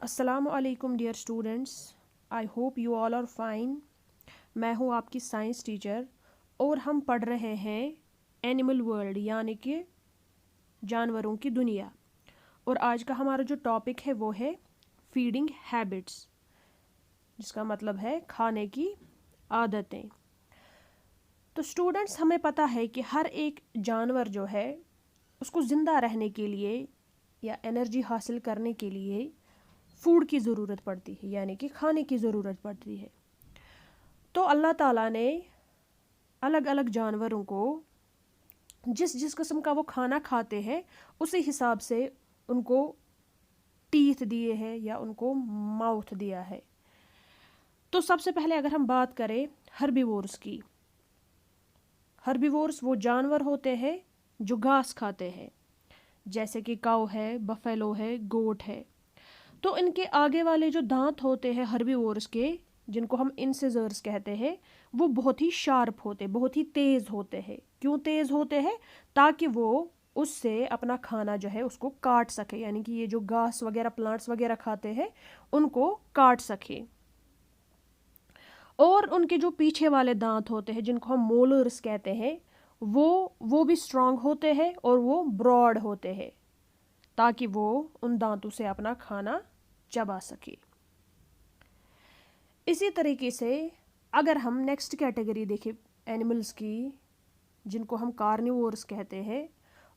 अस्सलामु अलैकुम dear students, I hope you all are fine. मैं हूँ आपकी साइंस टीचर और हम पढ़ रहे हैं एनिमल वर्ल्ड यानी कि जानवरों की दुनिया। और आज का हमारा जो टॉपिक है वो है फीडिंग हैबिट्स, जिसका मतलब है खाने की आदतें। तो स्टूडेंट्स, हमें पता है कि हर एक जानवर जो है उसको ज़िंदा रहने के लिए या एनर्जी हासिल करने के लिए फूड की ज़रूरत पड़ती है, यानी कि खाने की ज़रूरत पड़ती है। तो अल्लाह ताला ने अलग अलग जानवरों को जिस जिस किस्म का वो खाना खाते हैं उसी हिसाब से उनको टीथ दिए हैं या उनको माउथ दिया है। तो सबसे पहले अगर हम बात करें हर्बीवोर्स की, हर्बीवोर्स वो जानवर होते हैं जो घास खाते हैं, जैसे कि काऊ है, बफेलो है, गोट है। तो इनके आगे वाले जो दांत होते हैं हर्बीवोर्स के, जिनको हम इंसिजर्स कहते हैं, वो बहुत ही शार्प होते, बहुत ही तेज़ होते हैं। क्यों तेज़ होते हैं? ताकि वो उससे अपना खाना जो है उसको काट सके, यानी कि ये जो घास वगैरह प्लांट्स वगैरह खाते हैं उनको काट सके। और उनके जो पीछे वाले दांत होते हैं जिनको हम मोलर्स कहते हैं, वो भी स्ट्रांग होते हैं और वो ब्रॉड होते हैं, ताकि वो उन दांतों से अपना खाना चबा सके। इसी तरीके से अगर हम नेक्स्ट कैटेगरी देखें एनिमल्स की, जिनको हम कार्निवोर्स कहते हैं,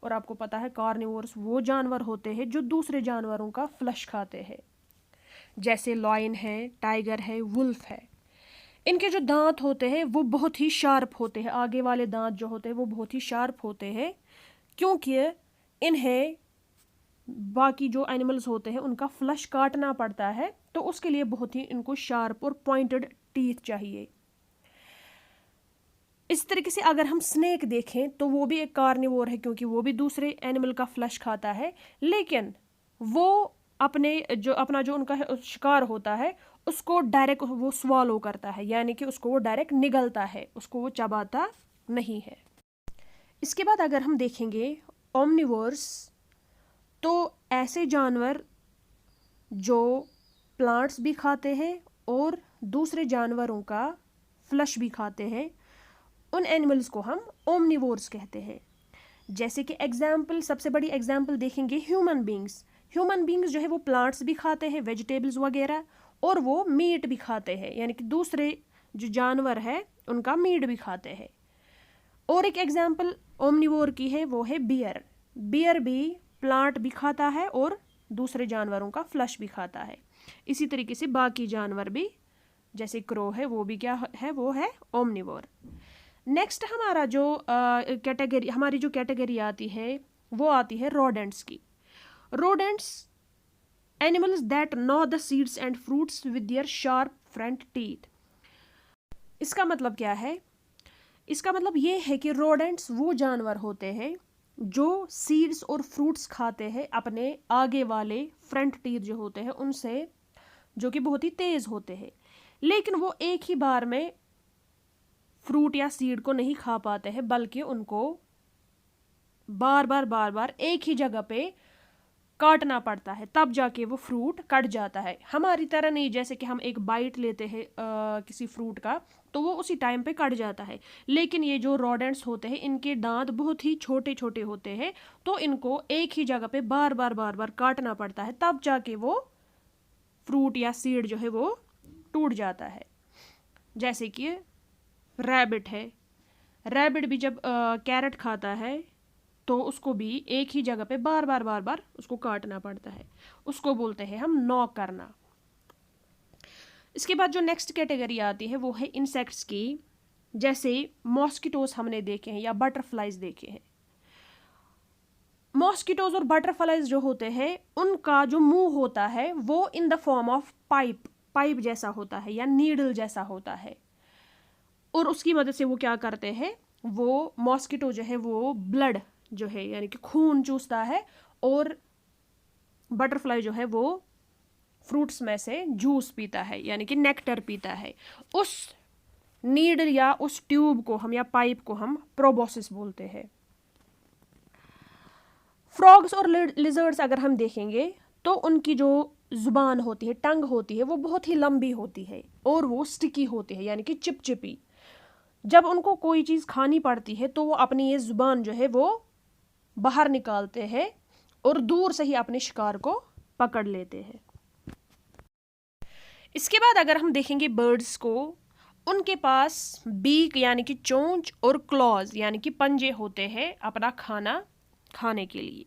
और आपको पता है कार्निवोर्स वो जानवर होते हैं जो दूसरे जानवरों का फ्लश खाते हैं, जैसे लॉयन है, टाइगर है, वुल्फ है। इनके जो दांत होते हैं वो बहुत ही शार्प होते हैं, आगे वाले दांत जो होते हैं वो बहुत ही शार्प होते हैं, क्योंकि इन्हें बाकी जो एनिमल्स होते हैं उनका फ्लश काटना पड़ता है, तो उसके लिए बहुत ही इनको शार्प और पॉइंटेड टीथ चाहिए। इस तरीके से अगर हम स्नेक देखें तो वो भी एक कार्निवोर है, क्योंकि वो भी दूसरे एनिमल का फ्लश खाता है, लेकिन वो अपना जो उनका शिकार होता है उसको डायरेक्ट वो स्वालो करता है, यानी कि उसको वो डायरेक्ट निगलता है, उसको वो चबाता नहीं है। इसके बाद अगर हम देखेंगे ओमनिवोर्स, तो ऐसे जानवर जो प्लांट्स भी खाते हैं और दूसरे जानवरों का फ्लश भी खाते हैं, उन एनिमल्स को हम ओमनिवोर्स कहते हैं। जैसे कि एग्जाम्पल, सबसे बड़ी एग्जाम्पल देखेंगे ह्यूमन बींग्स। ह्यूमन बींग्स जो है वो प्लांट्स भी खाते हैं, वेजिटेबल्स वगैरह, और वो मीट भी खाते हैं, यानी कि दूसरे जो जानवर है उनका मीट भी खाते हैं। और एक एग्जाम्पल ओमनिवोर की है, वो है बियर। बियर भी प्लांट भी खाता है और दूसरे जानवरों का फ्लश भी खाता है। इसी तरीके से बाकी जानवर भी, जैसे क्रो है, वो भी क्या है, वो है ओमनिवोर। नेक्स्ट हमारा जो हमारी जो कैटेगरी आती है वो आती है रोडेंट्स की। Rodents animals that know the seeds and fruits with their sharp front teeth. इसका मतलब क्या है? इसका मतलब ये है कि रोडेंट्स वो जानवर होते हैं जो सीड्स और फ्रूट्स खाते हैं अपने आगे वाले फ्रंट टीथ जो होते हैं उनसे, जो कि बहुत ही तेज होते हैं, लेकिन वो एक ही बार में फ्रूट या सीड को नहीं खा पाते हैं, बल्कि उनको बार बार एक ही जगह पे काटना पड़ता है, तब जाके वो फ्रूट कट जाता है। हमारी तरह नहीं, जैसे कि हम एक बाइट लेते हैं किसी फ्रूट का तो वो उसी टाइम पे कट जाता है, लेकिन ये जो रोडेंट्स होते हैं इनके दांत बहुत ही छोटे छोटे होते हैं, तो इनको एक ही जगह पे बार बार काटना पड़ता है, तब जाके वो फ्रूट या सीड जो है वो टूट जाता है। जैसे कि रैबिट है, रैबिट भी जब कैरेट खाता है तो उसको भी एक ही जगह पे बार बार उसको काटना पड़ता है, उसको बोलते हैं हम नॉक करना। इसके बाद जो नेक्स्ट कैटेगरी आती है वो है इंसेक्ट्स की, जैसे मॉस्किटोज हमने देखे हैं या बटरफ्लाइज देखे हैं। मॉस्किटोज और बटरफ्लाइज जो होते हैं उनका जो मुंह होता है वो in the form of pipe जैसा होता है या नीडल जैसा होता है, और उसकी मदद से वो क्या करते हैं, वो मॉस्किटो जो है वो ब्लड जो है यानी कि खून चूसता है, और बटरफ्लाई जो है वो फ्रूट्स में से जूस पीता है, यानी कि नेक्टर पीता है। उस नीडल या उस ट्यूब को हम या पाइप को हम प्रोबोसिस बोलते हैं। फ्रॉग्स और लिजर्ड्स अगर हम देखेंगे तो उनकी जो ज़ुबान होती है, टंग होती है, वो बहुत ही लंबी होती है और वो स्टिकी होती है यानी कि चिपचिपी। जब उनको कोई चीज़ खानी पड़ती है तो वो अपनी ये ज़ुबान जो है वो बाहर निकालते हैं और दूर से ही अपने शिकार को पकड़ लेते हैं। इसके बाद अगर हम देखेंगे बर्ड्स को, उनके पास बीक यानी कि चोंच और क्लॉज यानी कि पंजे होते हैं अपना खाना खाने के लिए।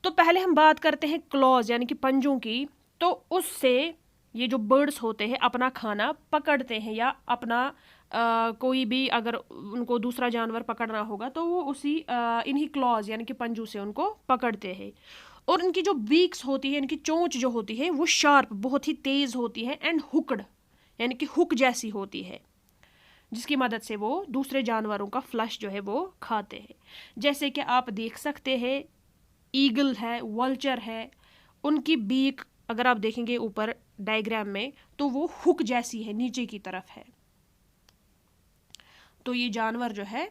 तो पहले हम बात करते हैं क्लॉज यानी कि पंजों की। तो उससे ये जो बर्ड्स होते हैं अपना खाना पकड़ते हैं या अपना कोई भी अगर उनको दूसरा जानवर पकड़ना होगा तो वो उसी इन्हीं क्लॉज यानी कि पंजों से उनको पकड़ते हैं। और इनकी जो बीक्स होती है, इनकी चोंच जो होती है वो शार्प बहुत ही तेज होती है एंड हुक्ड यानी कि हुक जैसी होती है, जिसकी मदद से वो दूसरे जानवरों का फ्लश जो है वो खाते हैं। जैसे कि आप देख सकते हैं ईगल है, वल्चर है, उनकी बीक अगर आप देखेंगे ऊपर डायग्राम में तो वो हुक जैसी है, नीचे की तरफ है। तो ये जानवर जो है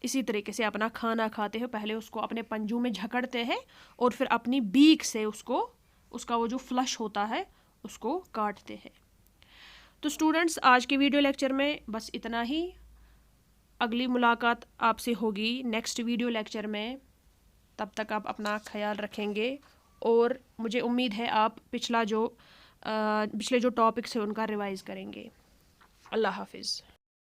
इसी तरीके से अपना खाना खाते हैं, पहले उसको अपने पंजों में झकड़ते हैं और फिर अपनी बीक से उसका वो जो फ्लश होता है उसको काटते हैं। तो स्टूडेंट्स, आज के वीडियो लेक्चर में बस इतना ही। अगली मुलाकात आपसे होगी नेक्स्ट वीडियो लेक्चर में। तब तक आप अपना ख्याल रखेंगे और मुझे उम्मीद है आप पिछले जो टॉपिक्स है उनका रिवाइज करेंगे। अल्लाह हाफिज़।